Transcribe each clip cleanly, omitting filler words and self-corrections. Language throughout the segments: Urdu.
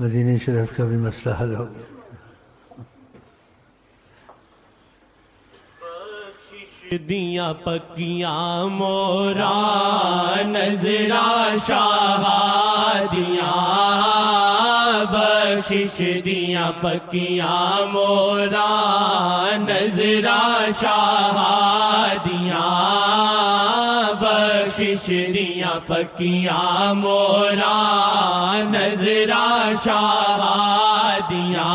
مدینہ شریف کا بھی مسئلہ حل ہو گیا۔ دیاں پکیاں مورا نظرا شہادیاں، بخشش دیاں پکیاں مورا نظرا شہادیاں، بخشش دیاں پکیاں مورا نظرا شہادیاں،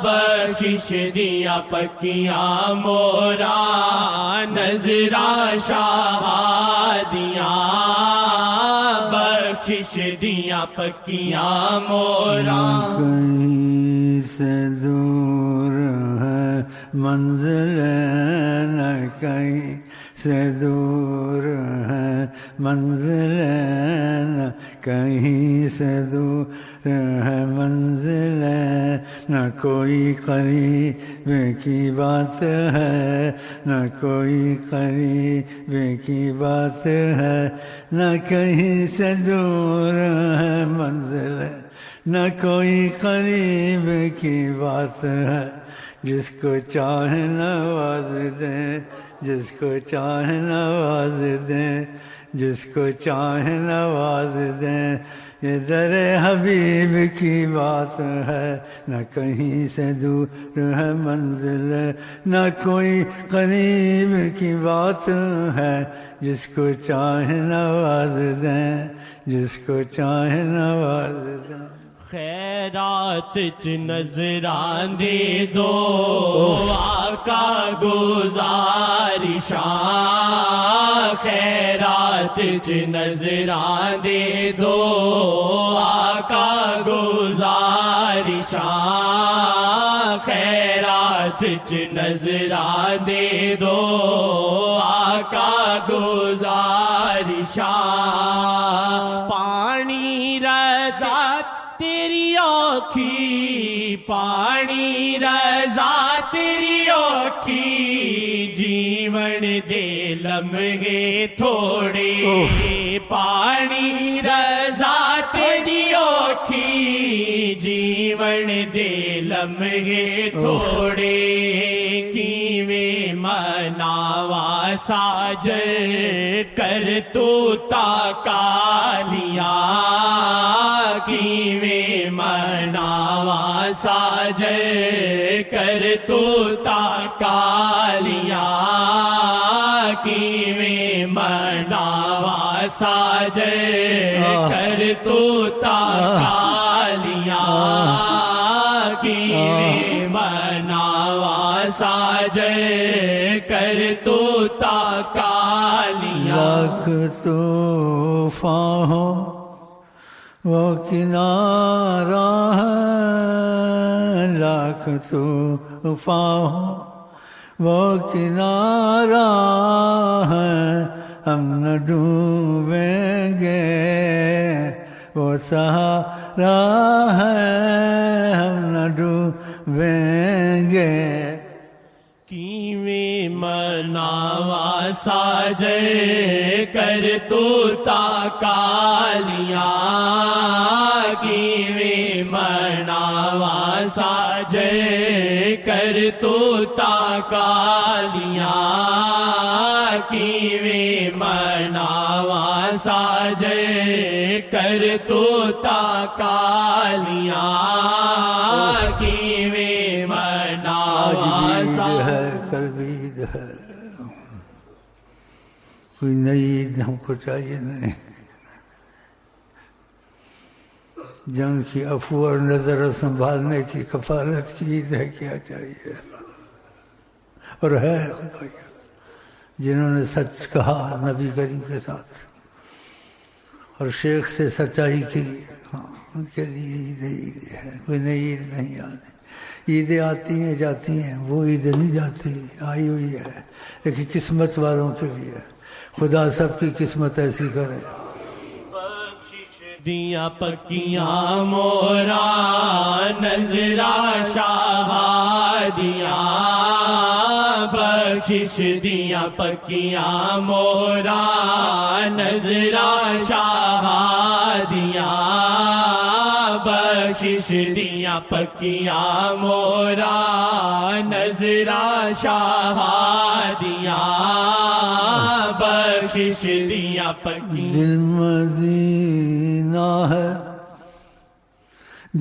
بخشش دیاں پکیاں مورا نظرا شہادیاں، بخشش دیاں پکیاں مورا۔ کہیں سے دور ہے منزل نہ کہیں سے دور ہے منزل نہ کہیں سے دور ہے منزل، نہ کوئی قریب کی بات ہے نہ کوئی قریب کی بات ہے، نہ کہیں سے دور ہے منزل نہ کوئی قریب کی بات ہے، جس کو چاہے نواز دیں جس کو چاہے نواز دیں جس کو چاہے نواز دیں، یہ در حبیب کی بات ہے، نہ کہیں سے دور ہے منزل نہ کوئی قریب کی بات ہے، جس کو چاہے نواز دیں جس کو چاہے نواز دیں۔ خیرات چ نظراں دے دو آقا گزارشاں، خیرات چ نظراں دے دو آقا گزارشاں، خیرات چ نظراں دے دو آقا گزارشاں، پانی رضا تیری اوکھی پانی رضا تیری اوکھی، جیون دے لمحے تھوڑے، پانی رضا تیری اوکھی، جیون دے لمحے تھوڑے، کیویں مناواں ساجر کر تو تاکالیاں، کیویں مناواں ساجر کر تو تاکالیاں، کیویں مناواں ساجر کر تو تاکالیاں، کیویں مناواں ساجر کر تو تاکالیاں۔ لاکھ طوفاں ہو وہ کنارہ ہے، لاکھ طوفاں ہو وہ کنارہ ہے، ہم نہ ڈوبیں گے وہ سہارا ہے، ہم نہ ڈوبیں گے۔ کیویں مناواں ساجر کر تو تاکالیاں، کیویں مناواں ساجر کر تو تاکالیاں، کیویں مناواں ساجر کر تو تاکالیاں، کیویں مناواں ساجر۔ کل بھی عید ہے، کوئی نئی عید ہم کو چاہیے نہیں، جنگ کی عفو اور نظر سنبھالنے کی کفالت کی عید ہے، کیا چاہیے؟ اور ہے خدا کا جنہوں نے سچ کہا نبی کریم کے ساتھ اور شیخ سے سچائی کی، ہاں ان کے لیے عید ہے، کوئی نئی عید نہیں آنے۔ عیدیں آتی ہیں جاتی ہیں، وہ عید نہیں جاتی، آئی ہوئی ہے، لیکن قسمت والوں کے لیے خدا سب کی قسمت ایسی کرے۔ دیاں پکیاں مورا نظرا شہادیاں، بخشش دیاں پکیاں مورا نظرا شہادیاں، بخشش دیاں پکیاں مورا نظرا شہادیاں بخشش دیاں پکیاں دل مدینہ ہے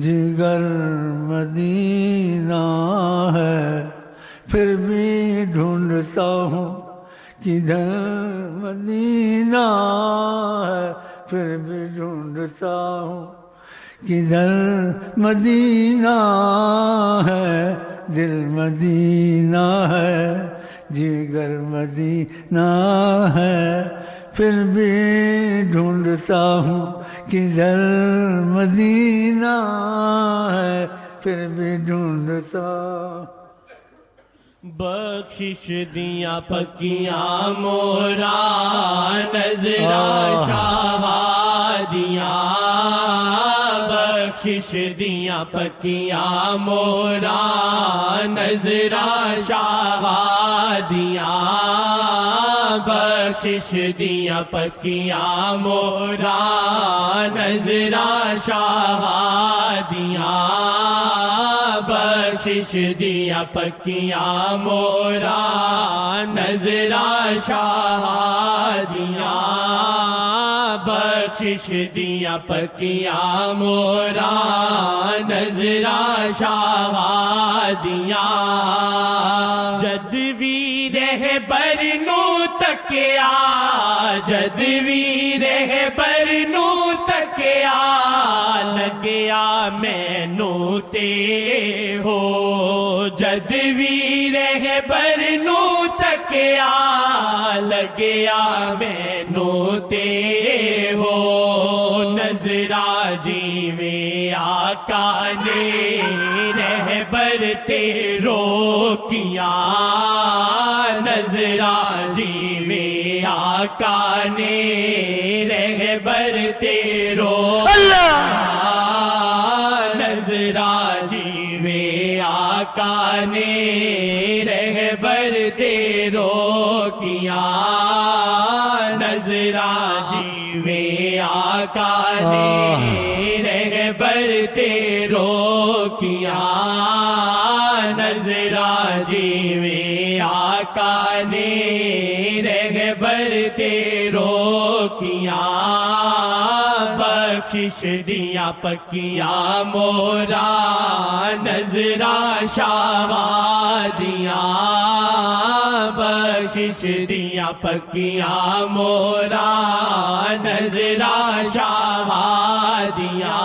جگر مدینہ ہے پھر بھی ڈھونڈتا ہوں کدھر مدینہ ہے پھر بھی ڈھونڈتا ہوں کدھر مدینہ ہے دل مدینہ ہے جگر مدینہ ہے پھر بھی ڈھونڈتا ہوں کدھر مدینہ ہے پھر بھی ڈھونڈتا بخشش دیاں پکیاں مورا نظرا شہادیاں بخشش دیاں پکیاں مورا نظرا شہادیاں بخشش دیاں پکیاں مورا نظرا شہادیاں بخشش دیاں پکیاں مورا نظرا شہادیاں بخشش دیاں پکیاں مورا نظرا شہادیاں جدوی رہبر نو تکیا جدوی رہبر نو تکیا لگیا مینو تے ہو جدوی رہبر نو تکیا لگیا مینو تے ہو نظرا جیویں آقا نے رہبر تے روکیاں نظرا جیویں آقا نے رہبر تے روکیاں نظرا جیویں آقا نے رہبر تے روکیاں نظرا جیویں آقا نے رہبر تے روکیاں نظرا جیویں آقا نے رہبر تے روکیاں بخشش دیاں پکیاں مورا نظرا شہادیاں بخشش دیاں پکیاں مورا نظرا شہادیاں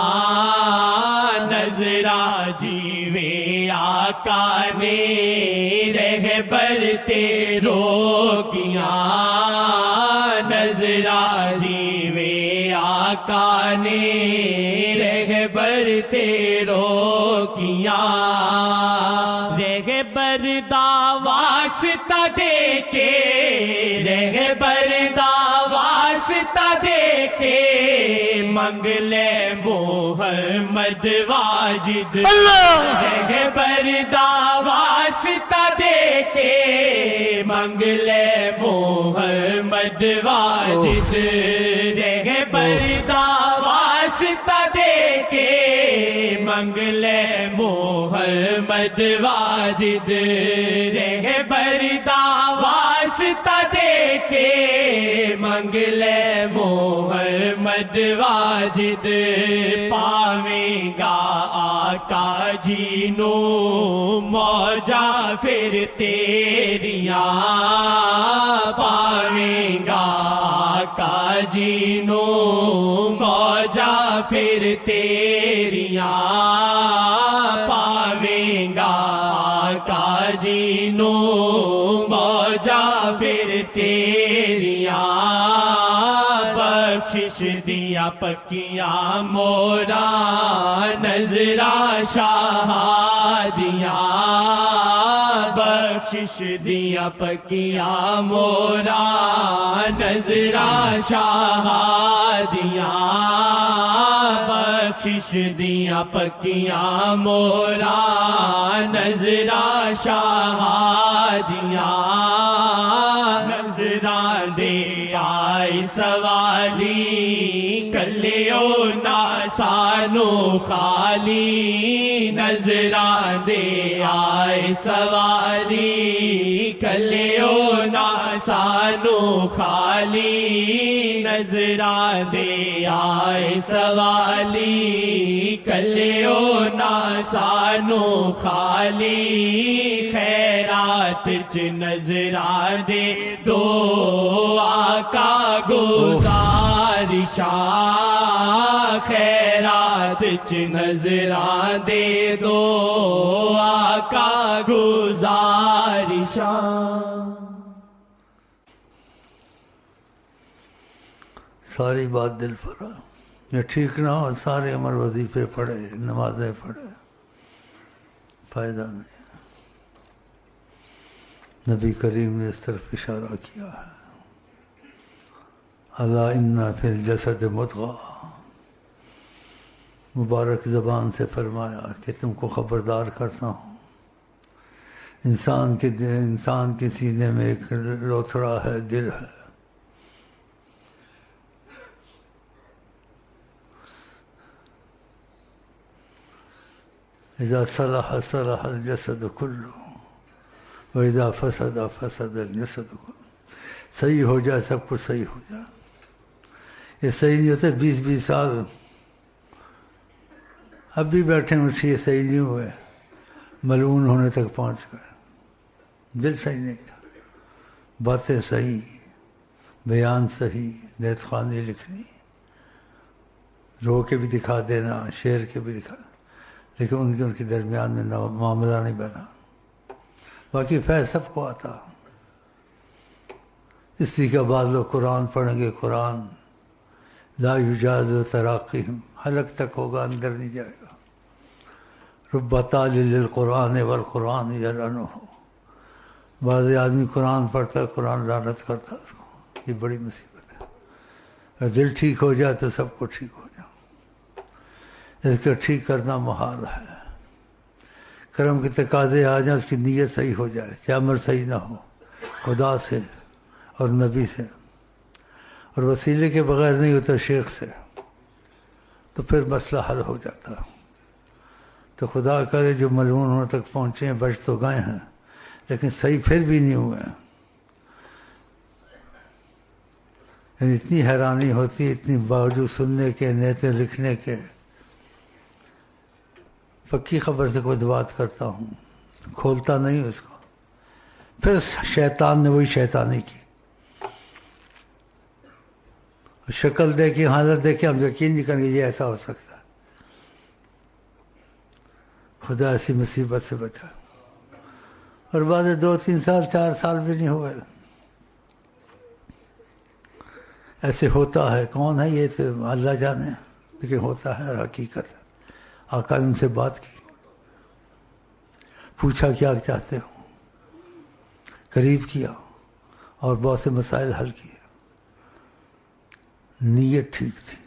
نظرا جیویں آقا نے رہبر تے روکیاں نظرا جیویں آقا نے رہبر تے روکیاں رہبر دا واسطہ دے کے رہبر دا واسطہ دے کے منگ لے محمد واجد رہبر دا واسطہ دے کے منگ لے محمد واجد رہبر دا واسطہ دے کے منگ لے محمد واجد رہبر دا واسطہ دے کے منگ لے محمد واجد پاویں گا آقا جی نو موجا پھر تیریاں پاویں گا آقا جی نو موجا پھر تیریاں پاویں گا آقا جی نو موجا پھر تیریاں بخشش دیاں پکیاں مورا نظرا شہادیاں بخشش دیاں پکیاں مورا نظرا شہادیاں بخشش دیاں پکیاں مورا نظرا شہادیاں نظراں دے آئے آئے سوالی کلیو نا سانو خالی نظراں دے آئے سوالی کلیو نا سانو خالی نظراں دے آئے سوالی کلیو نا سانو خالی خیرات چ نظراں دے دو آقا گزارشاں خیرات چ نظراں دے دو آقا گزارشاں. ساری بات دل پر یہ ٹھیک نہ ہو سارے عمر وظیفے پڑھے نمازیں پڑھے فائدہ نہیں. نبی کریم نے اس طرف اشارہ کیا ہے الا ان فی الجسد مضغہ. مبارک زبان سے فرمایا کہ تم کو خبردار کرتا ہوں انسان کے سینے میں ایک لوتھڑا ہے دل ہے. اذا صلح صلح الجسد کلہ وَإِذَا فَسَدَ فَسَدَ الْجَسَدُ كُلُّهُ. صحیح ہو جائے سب کچھ صحیح ہو جائے. یہ صحیح نہیں ہوتے 20 سال اب بھی بیٹھے اٹھے یہ صحیح نہیں ہوئے ملعون ہونے تک پہنچ گئے. دل صحیح نہیں تھا باتیں صحیح بیان صحیح نیت خوانی لکھنی رو کے بھی دکھا دینا شعر کے بھی دکھا لیکن ان کے درمیان میں معاملہ نہیں بنا. باقی فیض سب کو آتا. اسی کے بعد لوگ قرآن پڑھیں گے قرآن لا یجاز تراقیہم حلق تک ہوگا اندر نہیں جائے گا. رب طالع للقرآن والقرآن یلعنہ. بعض آدمی قرآن پڑھتا ہے قرآن لعنت کرتا ہے اس کو. یہ بڑی مصیبت ہے. اگر دل ٹھیک ہو جائے تو سب کو ٹھیک ہو جائے. اس کو ٹھیک کرنا محال ہے. کرم کے تقاضے آ جائیں اس کی نیت صحیح ہو جائے چاہے عمل صحیح نہ ہو خدا سے اور نبی سے اور وسیلے کے بغیر نہیں ہوتا شیخ سے تو پھر مسئلہ حل ہو جاتا. تو خدا کرے جو ملعون ہونے تک پہنچے ہیں بچ تو گئے ہیں لیکن صحیح پھر بھی نہیں ہوئے ہیں. یعنی اتنی حیرانی ہوتی اتنی باوجود سننے کے نیتیں لکھنے کے. پکی خبر سے کوئی بات کرتا ہوں کھولتا نہیں اس کو پھر شیطان نے وہی شیطانی کی شکل دیکھی حالت دیکھی ہم یقین نہیں کریں گے یہ ایسا ہو سکتا ہے. خدا ایسی مصیبت سے بچا. اور بعد 2-3 سال 4 سال بھی نہیں ہوئے ایسے ہوتا ہے. کون ہے یہ تو اللہ جانے لیکن ہوتا ہے اور حقیقت ہے. آقا نے ان سے بات کی پوچھا کیا چاہتے ہو قریب کیا اور بہت سے مسائل حل کیے. نیت ٹھیک تھی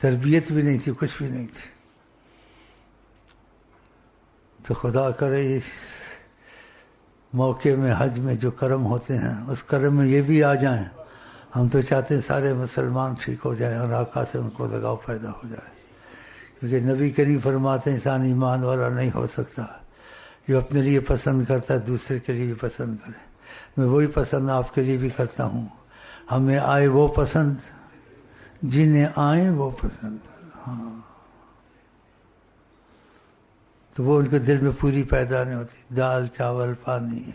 تربیت بھی نہیں تھی کچھ بھی نہیں تھی. تو خدا کرے اس موقع میں حج میں جو کرم ہوتے ہیں اس کرم میں یہ بھی آ جائیں. ہم تو چاہتے ہیں سارے مسلمان ٹھیک ہو جائیں اور آقا سے ان کو لگاؤ پیدا ہو جائے. کیونکہ نبی کریم فرماتے ہیں انسان ایمان والا نہیں ہو سکتا جو اپنے لیے پسند کرتا ہے دوسرے کے لیے بھی پسند کرے. میں وہی پسند آپ کے لیے بھی کرتا ہوں. ہمیں آئے وہ پسند جنہیں آئیں وہ پسند. ہاں تو وہ ان کے دل میں پوری پیدا نہیں ہوتی. دال چاول پانی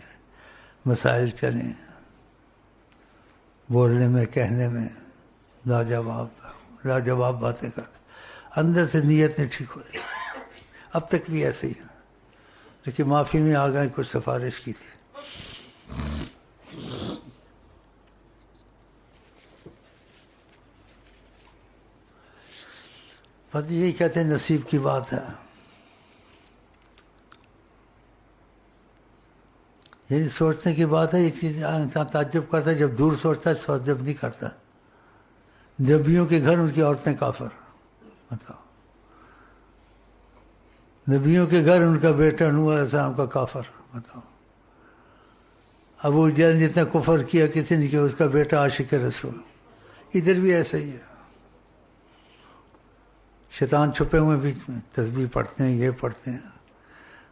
مسائل چلیں بولنے میں کہنے میں لاجواب باتیں کرتے اندر سے نیت نہیں ٹھیک ہوتی. اب تک بھی ایسے ہی ہے لیکن معافی میں آ گئے کچھ سفارش کی تھی. پتہ یہی کہتے ہیں نصیب کی بات ہے. یعنی سوچنے کی بات ہے. یہ چیز انسان تعجب کرتا ہے جب دور سوچتا ہے تعجب نہیں کرتا. نبیوں کے گھر ان کی عورتیں کافر بتاؤ. نبیوں کے گھر ان کا بیٹا نوح علیہ السلام کا کافر بتاؤ. ابو جہل جتنا کفر کیا کسی نے کیا، اس کا بیٹا عاشق رسول. ادھر بھی ایسا ہی ہے، شیطان چھپے ہوئے بیچ میں، تسبیح پڑھتے ہیں، یہ پڑھتے ہیں،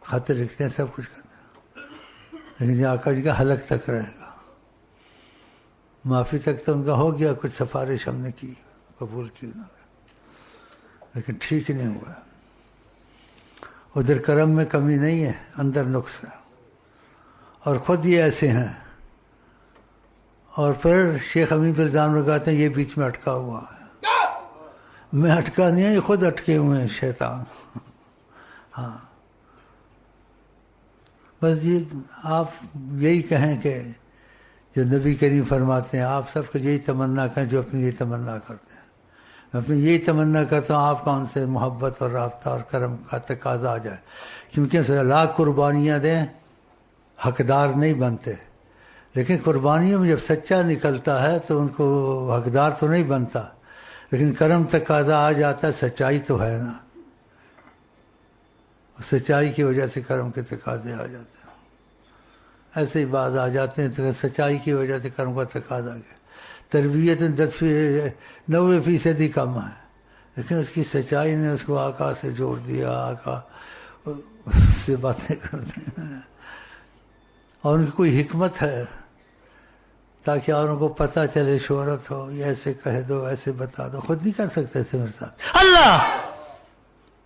خط لکھتے ہیں، سب کچھ کرتے ہیں، لیکن یہ آقا جی کا حلق تک رہے گا. معافی تک تو ان کا ہو گیا، کچھ سفارش ہم نے کی، قبول کی انہوں نے، لیکن ٹھیک نہیں ہوا. ادھر کرم میں کمی نہیں ہے، اندر نقص ہے، اور خود یہ ایسے ہیں. اور پھر شیخ امین پہ الزام لگاتے ہیں یہ بیچ میں اٹکا ہوا ہے. میں اٹکا نہیں ہے، یہ خود اٹکے ہوئے ہیں شیطان. ہاں بس یہ آپ یہی کہیں کہ جو نبی کریم فرماتے ہیں، آپ سب کو یہی تمنا کریں جو اپنی یہی تمنا کرتے ہیں. میں اپنی یہی تمنا کرتا ہوں آپ کا ان سے محبت اور رابطہ اور کرم کا تقاضا آ جائے، کیونکہ لاکھ قربانیاں دیں حقدار نہیں بنتے، لیکن قربانیوں میں جب سچا نکلتا ہے تو ان کو حقدار تو نہیں بنتا، لیکن کرم تقاضا آ جاتا ہے، سچائی تو ہے نا، سچائی کی وجہ سے کرم کے تقاضے آ جاتے ہیں. ایسے ہی بعض آ جاتے ہیں تو سچائی کی وجہ سے کرم کا تقاضا گیا. تربیت 90% کم ہے، لیکن اس کی سچائی نے اس کو آقا سے جوڑ دیا، آقا اس سے باتیں کرتے ہیں. اور ان کی کوئی حکمت ہے تاکہ اوروں کو پتہ چلے، شہرت ہو، یہ ایسے کہہ دو، ایسے بتا دو. خود نہیں کر سکتے ایسے میرے ساتھ، اللہ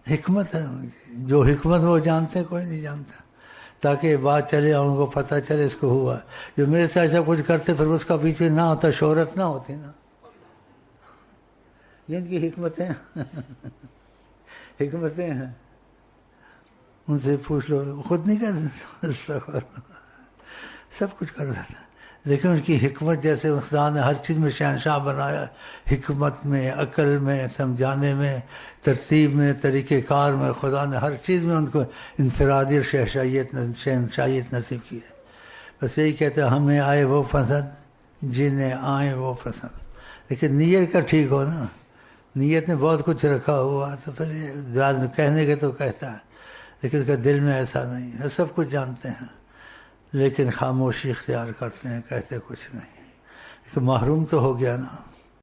حکمت ہے ان کی. جو حکمت وہ جانتے ہیں، کوئی نہیں جانتا، تاکہ بات چلے، اوروں کو پتہ چلے اس کو ہوا. جو میرے ساتھ ایسا کچھ کرتے پھر اس کا پیچھے نہ ہوتا، شہرت نہ ہوتی نا. یہ ان کی حکمتیں حکمتیں ہیں. ان سے پوچھ لو، خود نہیں کر سکتا، سب کچھ کر دیتا، لیکن ان کی حکمت جیسے خدا نے ہر چیز میں شہنشاہ بنایا، حکمت میں، عقل میں، سمجھانے میں، ترتیب میں، طریقہ کار میں، خدا نے ہر چیز میں ان کو انفرادی اور شہنشاہیت نصیب کی ہے. بس یہی کہتے ہیں ہمیں آئے وہ پسند جنہیں آئے وہ پسند. لیکن نیت کا ٹھیک ہو نا، نیت نے بہت کچھ رکھا ہوا تو پھر یہ کہنے کے تو کہتا ہے، لیکن اس کا دل میں ایسا نہیں ہے. سب کچھ جانتے ہیں لیکن خاموشی اختیار کرتے ہیں، کہتے کچھ نہیں. لیکن محروم تو ہو گیا نا.